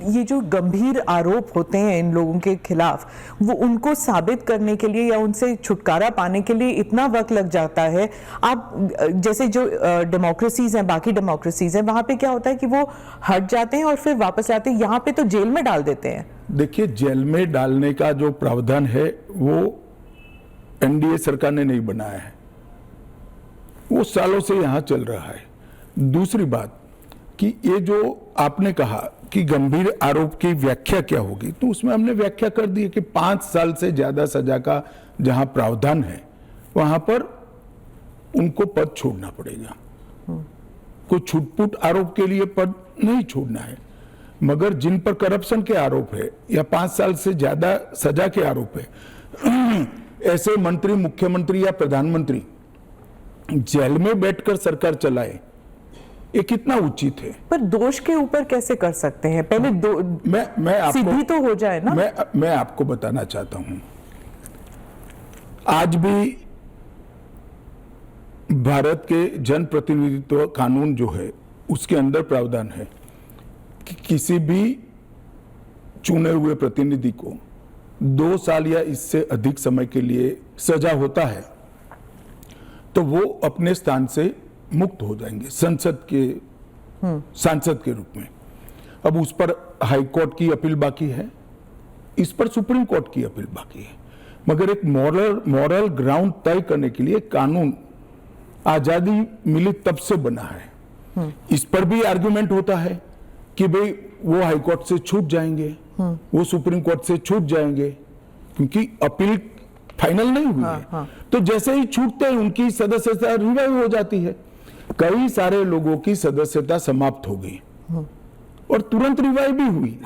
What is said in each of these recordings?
ये जो गंभीर आरोप होते हैं इन लोगों के खिलाफ, वो उनको साबित करने के लिए या उनसे छुटकारा पाने के लिए इतना वक्त लग जाता है। आप जैसे जो डेमोक्रेसीज हैं, बाकी डेमोक्रेसीज हैं, वहां पे क्या होता है कि वो हट जाते हैं और फिर वापस आते हैं। यहाँ पे तो जेल में डाल देते हैं। देखिए, जेल में डालने का जो प्रावधान है वो एनडीए सरकार ने नहीं बनाया है, वो सालों से यहां चल रहा है। दूसरी बात कि ये जो आपने कहा कि गंभीर आरोप की व्याख्या क्या होगी, तो उसमें हमने व्याख्या कर दी है कि 5 साल से ज्यादा सजा का जहां प्रावधान है वहां पर उनको पद छोड़ना पड़ेगा। कोई छुटपुट आरोप के लिए पद नहीं छोड़ना है, मगर जिन पर करप्शन के आरोप है या 5 साल से ज्यादा सजा के आरोप है, ऐसे मंत्री, मुख्यमंत्री या प्रधानमंत्री जेल में बैठकर सरकार चलाए, ये कितना उचित है। पर दोष के ऊपर कैसे कर सकते हैं? पहले मैं आपको सीधी तो हो जाए ना। मैं आपको बताना चाहता हूं, आज भी भारत के जन प्रतिनिधित्व कानून जो है उसके अंदर प्रावधान है कि किसी भी चुने हुए प्रतिनिधि को 2 साल या इससे अधिक समय के लिए सजा होता है तो वो अपने स्थान से मुक्त हो जाएंगे सांसद के रूप में। अब उस पर हाई कोर्ट की अपील बाकी है, इस पर सुप्रीम कोर्ट की अपील बाकी है, मगर एक मॉरल ग्राउंड तय करने के लिए कानून आजादी मिली तब से बना है। इस पर भी आर्गुमेंट होता है कि भाई वो हाई कोर्ट से छूट जाएंगे, वो सुप्रीम कोर्ट से छूट जाएंगे, क्योंकि अपील फाइनल नहीं हुई है। तो जैसे ही छूटते हैं उनकी सदस्यता रिवाइव हो जाती है। कई सारे लोगों की सदस्यता समाप्त हो गई और तुरंत रिवाइव भी हुई,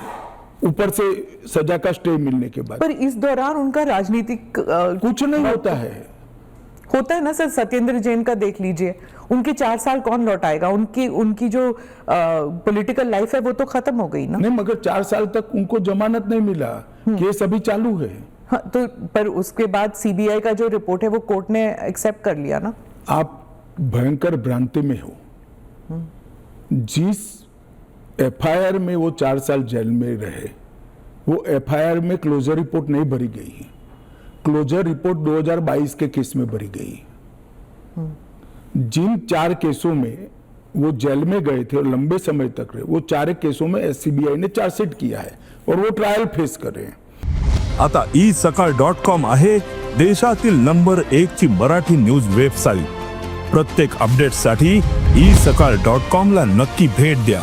ऊपर से सजा का स्टे मिलने के बाद। पर इस दौरान उनका राजनीतिक कुछ नहीं होता ना सर। सत्येंद्र जैन का देख लीजिए, उनके 4 साल कौन लौटाएगा? उनकी जो पॉलिटिकल लाइफ है वो तो खत्म हो गई ना। नहीं, मगर 4 साल तक उनको जमानत नहीं मिला, केस अभी चालू है। हाँ, तो पर उसके बाद सीबीआई का जो रिपोर्ट है वो कोर्ट ने एक्सेप्ट कर लिया ना। आप भयंकर भ्रांति में हो। जिस एफआईआर में वो 4 साल जेल में रहे, वो एफआईआर में क्लोजर रिपोर्ट नहीं भरी गई है। क्लोजर रिपोर्ट 2022 के केस में भरी गई। जिन 4 केसों में वो जेल में गए थे और लंबे समय तक रहे, वो 4 केसों में सीबीआई ने चार्जशीट किया है और वो ट्रायल फेस कर रहे हैं। आता isakal.com आहे देशातील नंबर 1 ची मराठी न्यूज वेबसाईट। प्रत्येक अपडेटसाठी isakal.com ला नक्की भेट द्या।